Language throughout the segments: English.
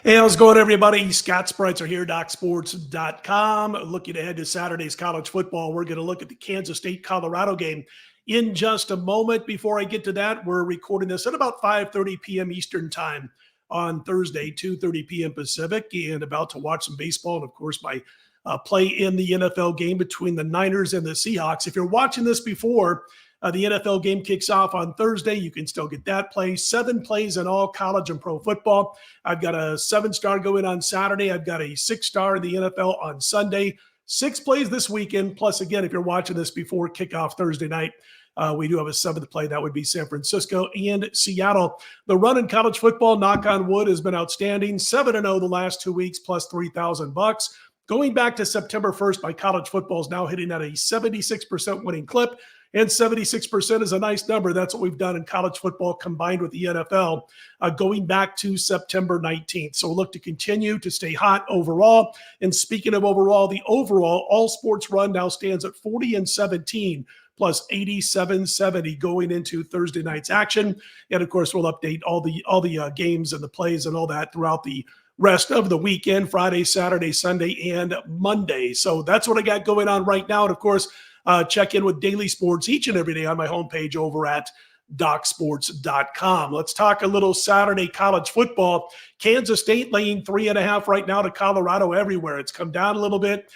Hey, how's it going, everybody? Scott Spreitzer here, DocSports.com. Looking ahead to Saturday's college football, we're going to look at the Kansas State Colorado game in just a moment. Before I get to that, we're recording this at about 5:30 p.m. Eastern time on Thursday, 2:30 p.m. Pacific, and about to watch some baseball and, of course, my play in the NFL game between the Niners and the Seahawks. If you're watching this before the NFL game kicks off on Thursday, you can still get that play. 7 plays in all college and pro football. I've got a 7-star going on Saturday. I've got a 6-star in the NFL on Sunday. 6 plays this weekend. Plus, again, if you're watching this before kickoff Thursday night, we do have a 7th play. That would be San Francisco and Seattle. The run in college football, knock on wood, has been outstanding. 7-0 the last 2 weeks, plus $3,000. Going back to September 1st, my college football is now hitting at a 76% winning clip. And 76% is a nice number. That's what we've done in college football combined with the NFL going back to September 19th. So we'll look to continue to stay hot overall. And speaking of overall, the overall all sports run now stands at 40-17 plus 87-70 going into Thursday night's action. And of course, we'll update all the games and the plays and all that throughout the rest of the weekend, Friday, Saturday, Sunday, and Monday. So that's what I got going on right now. And of course, check in with daily sports each and every day on my homepage over at DocSports.com. Let's talk a little Saturday college football. Kansas State laying 3.5 right now to Colorado everywhere. It's come down a little bit.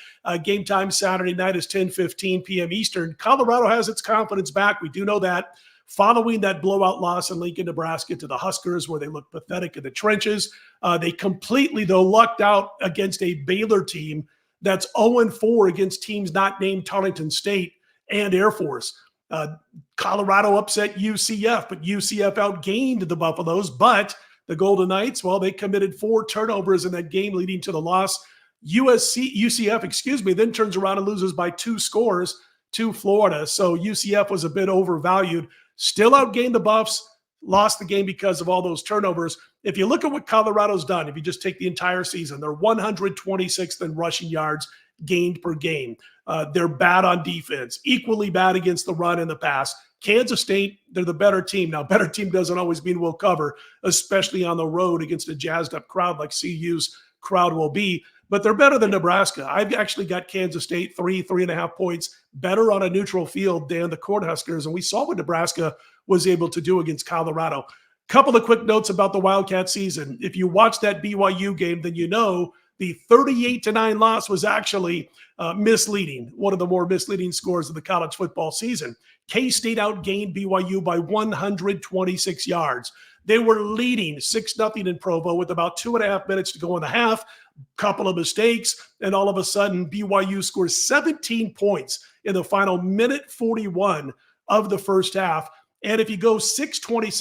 Game time Saturday night is 10:15 p.m. Eastern. Colorado has its confidence back. We do know that. Following that blowout loss in Lincoln, Nebraska to the Huskers, where they looked pathetic in the trenches, they completely, though, lucked out against a Baylor team that's 0-4 against teams not named Tarleton State and Air Force. Colorado upset UCF, but UCF outgained the Buffaloes. But the Golden Knights, well, they committed 4 turnovers in that game, leading to the loss. UCF, then turns around and loses by 2 scores to Florida. So UCF was a bit overvalued. Still outgained the Buffs, lost the game because of all those turnovers. If you look at what Colorado's done, if you just take the entire season, they're 126th in rushing yards gained per game. They're bad on defense, equally bad against the run and the pass. Kansas State, they're the better team. Now, better team doesn't always mean we'll cover, especially on the road against a jazzed-up crowd like CU's crowd will be. But they're better than Nebraska. I've actually got Kansas State 3.5 points better on a neutral field than the Cornhuskers, and we saw what Nebraska was able to do against Colorado. Couple of quick notes about the Wildcat season. If you watch that BYU game, then you know the 38-9 loss was actually misleading, one of the more misleading scores of the college football season. K-State outgained BYU by 126 yards. They were leading 6-0 in Provo with about 2.5 minutes to go in the half. Couple of mistakes, and all of a sudden BYU scores 17 points in the final minute 41 of the first half. And if you go 6 minutes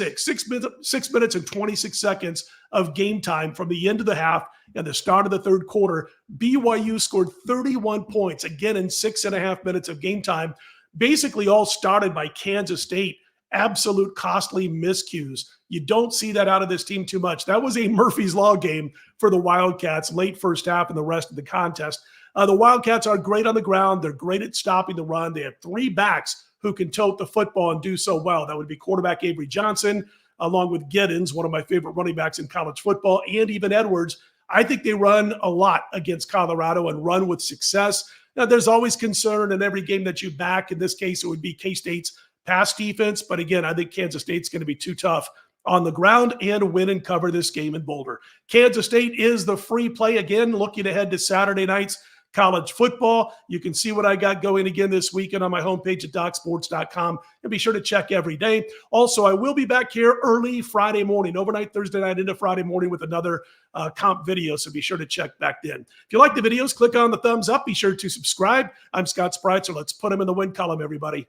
and 26 seconds of game time from the end of the half and the start of the third quarter, BYU scored 31 points, again in 6.5 minutes of game time, basically all started by Kansas State. Absolute costly miscues. You don't see that out of this team too much. That was a Murphy's Law game for the Wildcats, late first half and the rest of the contest. The Wildcats are great on the ground. They're great at stopping the run. They have 3 backs who can tote the football and do so well. That would be quarterback Avery Johnson, along with Giddens, one of my favorite running backs in college football, and even Edwards. I think they run a lot against Colorado and run with success. Now, there's always concern in every game that you back. In this case, it would be K-State's pass defense. But again, I think Kansas State's going to be too tough on the ground and win and cover this game in Boulder. Kansas State is the free play. Again, looking ahead to Saturday night's college football. You can see what I got going again this weekend on my homepage at DocSports.com, and be sure to check every day. Also, I will be back here early Friday morning, overnight Thursday night into Friday morning with another comp video, so be sure to check back then. If you like the videos, click on the thumbs up. Be sure to subscribe. I'm Scott Spreitzer. Let's put them in the win column, everybody.